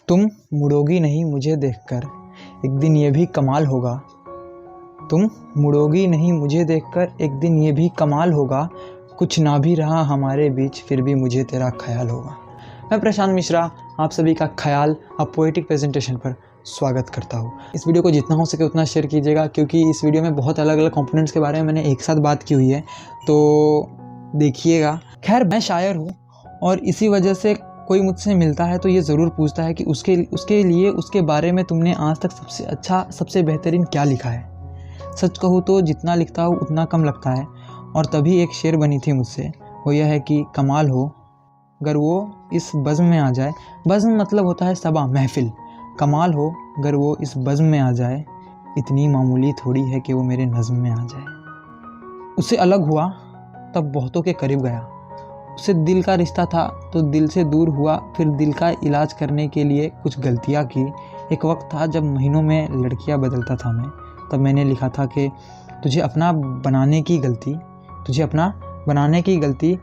तुम मुड़ोगी नहीं मुझे देखकर, एक दिन ये भी कमाल होगा। तुम मुड़ोगी नहीं मुझे देखकर, एक दिन ये भी कमाल होगा। कुछ ना भी रहा हमारे बीच, फिर भी मुझे तेरा ख्याल होगा। मैं प्रशांत मिश्रा आप सभी का ख्याल अब पोएटिक प्रेजेंटेशन पर स्वागत करता हूँ। इस वीडियो को जितना हो सके उतना शेयर कीजिएगा, क्योंकि इस वीडियो में बहुत अलग अलग कंपोनेंट्स के बारे में मैंने एक साथ बात की हुई है, तो देखिएगा। खैर, मैं शायर हूँ और इसी वजह से कोई मुझसे मिलता है तो ये ज़रूर पूछता है कि उसके लिए उसके बारे में तुमने आज तक सबसे अच्छा, सबसे बेहतरीन क्या लिखा है। सच कहूँ तो जितना लिखता हूँ उतना कम लगता है। और तभी एक शेर बनी थी मुझसे, वो यह है कि कमाल हो अगर वो इस बज़्म में आ जाए। बज़्म मतलब होता है सभा, महफिल। कमाल हो अगर वो इस बज़्म में आ जाए, इतनी मामूली थोड़ी है कि वो मेरे नज़्म में आ जाए। उससे अलग हुआ तब बहुतों के करीब गया, उससे दिल का रिश्ता था तो दिल से दूर हुआ, फिर दिल का इलाज करने के लिए कुछ गलतियाँ की। एक वक्त था जब महीनों में लड़कियाँ बदलता था मैं, तब मैंने लिखा था कि तुझे अपना बनाने की गलती, तुझे अपना बनाने की गलती,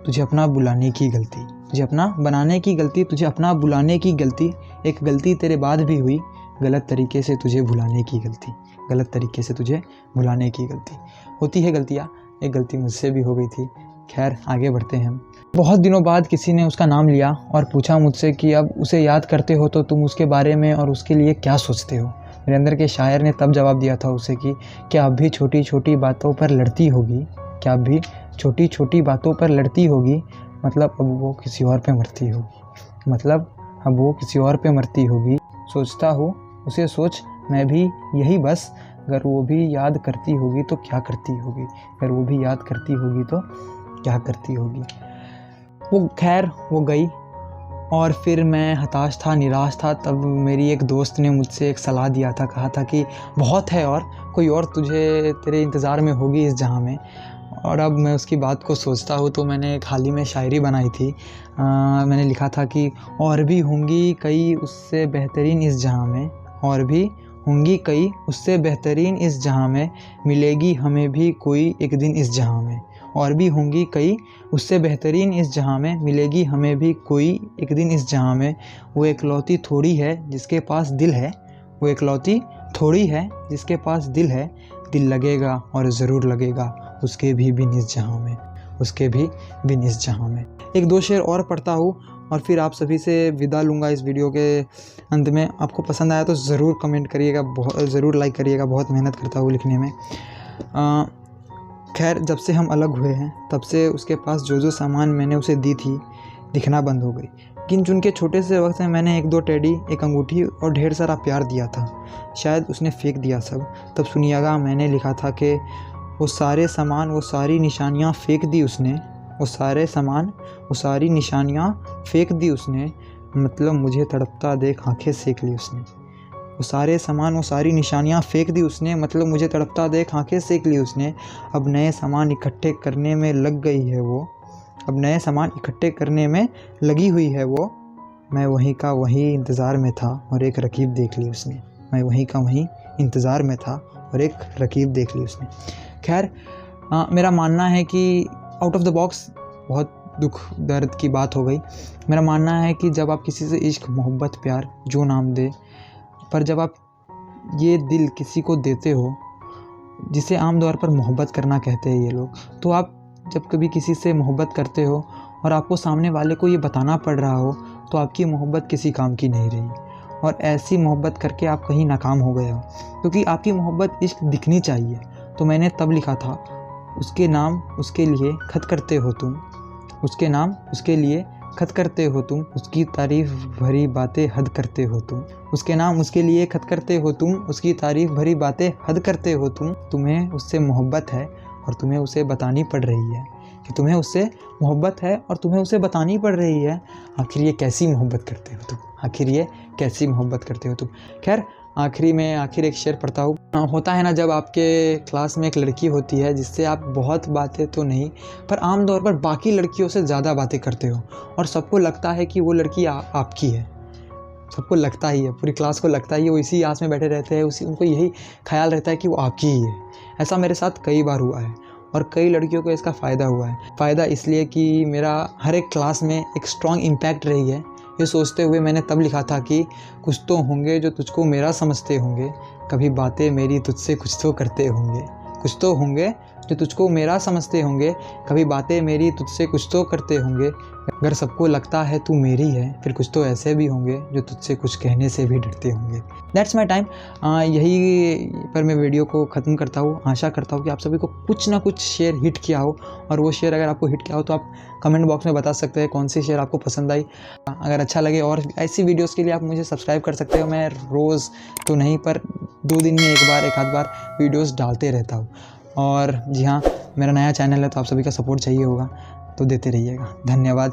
तुझे अपना बुलाने की गलती, तुझे अपना बनाने की गलती, तुझे अपना बुलाने की गलती। एक गलती तेरे बाद भी हुई, गलत तरीके से तुझे भुलाने की गलती, गलत तरीके से तुझे भुलाने की गलती। होती है गलतियाँ, एक गलती मुझसे भी हो गई थी। खैर, आगे बढ़ते हैं हम। बहुत दिनों बाद किसी ने उसका नाम लिया और पूछा मुझसे कि अब उसे याद करते हो तो तुम उसके बारे में और उसके लिए क्या सोचते हो। मेरे अंदर के शायर ने तब जवाब दिया था उसे कि क्या अब भी छोटी छोटी बातों पर लड़ती होगी, क्या अब भी छोटी छोटी बातों पर लड़ती होगी, मतलब अब वो किसी और पे मरती होगी, मतलब अब वो किसी और पे मरती होगी। सोचता हूँ उसे सोच मैं भी यही बस, अगर वो भी याद करती होगी तो क्या करती होगी, अगर वो भी याद करती होगी तो क्या करती होगी। वो खैर वो गई और फिर मैं हताश था, निराश था। तब मेरी एक दोस्त ने मुझसे एक सलाह दिया था, कहा था कि बहुत है और कोई और तुझे तेरे इंतज़ार में होगी इस जहाँ में। और अब मैं उसकी बात को सोचता हूँ तो मैंने एक हाल ही में शायरी बनाई थी। मैंने लिखा था कि और भी होंगी कई उससे बेहतरीन इस जहाँ में, और भी होंगी कई उससे बेहतरीन इस जहाँ में, मिलेगी हमें भी कोई एक दिन इस जहाँ में। और भी होंगी कई उससे बेहतरीन इस जहाँ में, मिलेगी हमें भी कोई एक दिन इस जहाँ में। वो एकलौती थोड़ी है जिसके पास दिल है, वो एकलौती थोड़ी है जिसके पास दिल है, दिल लगेगा और ज़रूर लगेगा उसके भी बिन इस जहाँ में, उसके भी बिन इस जहाँ में। एक दो शेर और पढ़ता हूँ और फिर आप सभी से विदा लूँगा इस वीडियो के अंत में। आपको पसंद आया तो ज़रूर कमेंट करिएगा, ज़रूर लाइक करिएगा, बहुत मेहनत करता हूँ लिखने में। खैर, जब से हम अलग हुए हैं तब से उसके पास जो जो सामान मैंने उसे दी थी दिखना बंद हो गई। गिन चुन के छोटे से वक्त में मैंने एक दो टेडी, एक अंगूठी और ढेर सारा प्यार दिया था, शायद उसने फेंक दिया सब। तब सुनिएगा, मैंने लिखा था कि वो सारे सामान, वो सारी निशानियाँ फेंक दी उसने, वो सारे सामान, वो सारी निशानियाँ फेंक दी उसने, मतलब मुझे तड़पता देख आंखें सेक ली उसने। वो सारे सामान, वो सारी निशानियाँ फेंक दी उसने, मतलब मुझे तड़पता देख आंखें सेक ली उसने। अब नए सामान इकट्ठे करने में लग गई है वो, अब नए सामान इकट्ठे करने में लगी हुई है वो। मैं वहीं का वहीं इंतज़ार में था और एक रकीब देख ली उसने, मैं वहीं का वहीं इंतज़ार में था और एक रकीब देख ली उसने। खैर, मेरा मानना है कि आउट ऑफ द बॉक्स बहुत दुख दर्द की बात हो गई। मेरा मानना है कि जब आप किसी से इश्क, मोहब्बत, प्यार जो नाम दे, पर जब आप ये दिल किसी को देते हो जिसे आम तौर पर मोहब्बत करना कहते हैं ये लोग, तो आप जब कभी किसी से मोहब्बत करते हो और आपको सामने वाले को ये बताना पड़ रहा हो, तो आपकी मोहब्बत किसी काम की नहीं रही और ऐसी मोहब्बत करके आप कहीं नाकाम हो गए हो, क्योंकि आपकी मोहब्बत इश्क दिखनी चाहिए। तो मैंने तब लिखा था, उसके नाम उसके लिए खत करते हो तुम, उसके नाम उसके लिए खत करते हो तुम, उसकी तारीफ़ भरी बातें हद करते हो तुम, उसके नाम उसके लिए खत करते हो तुम, उसकी तारीफ़ भरी बातें हद करते हो तुम। तुम्हें उससे मोहब्बत है और तुम्हें उसे बतानी पड़ रही है कि तुम्हें उससे मोहब्बत है और तुम्हें उसे बतानी पड़ रही है। आखिर ये कैसी मोहब्बत करते हो तुम, आखिर ये कैसी मोहब्बत करते हो तुम। खैर, आखिर एक शेर पढ़ता हूँ। होता है ना, जब आपके क्लास में एक लड़की होती है जिससे आप बहुत बातें तो नहीं पर आम तौर पर बाकी लड़कियों से ज़्यादा बातें करते हो और सबको लगता है कि वो लड़की आपकी है, सबको लगता ही है, पूरी क्लास को लगता ही है, वो इसी आस में बैठे रहते हैं, उनको यही ख्याल रहता है कि वो आपकी ही है। ऐसा मेरे साथ कई बार हुआ है और कई लड़कियों को इसका फ़ायदा हुआ है। फ़ायदा इसलिए कि मेरा हर एक क्लास में एक स्ट्रॉन्ग इम्पैक्ट रही है, ये सोचते हुए मैंने तब लिखा था कि कुछ तो होंगे जो तुझको मेरा समझते होंगे, कभी बातें मेरी तुझसे कुछ तो करते होंगे। कुछ तो होंगे जो तुझको मेरा समझते होंगे, कभी बातें मेरी तुझसे कुछ तो करते होंगे। अगर सबको लगता है तू मेरी है, फिर कुछ तो ऐसे भी होंगे जो तुझसे कुछ कहने से भी डरते होंगे। That's my time. यही पर मैं वीडियो को ख़त्म करता हूँ। आशा करता हूँ कि आप सभी को कुछ ना कुछ शेयर हिट किया हो, और वो शेयर अगर आपको हिट किया हो तो आप कमेंट बॉक्स में बता सकते हैं कौन सी शेयर आपको पसंद आई। अगर अच्छा लगे और ऐसी वीडियोज़ के लिए आप मुझे सब्सक्राइब कर सकते हो। मैं रोज़ तो नहीं पर 2 दिन में एक आध बार वीडियोज़ डालते रहता हूँ। और जी हाँ, मेरा नया चैनल है तो आप सभी का सपोर्ट चाहिए होगा, तो देते रहिएगा। धन्यवाद।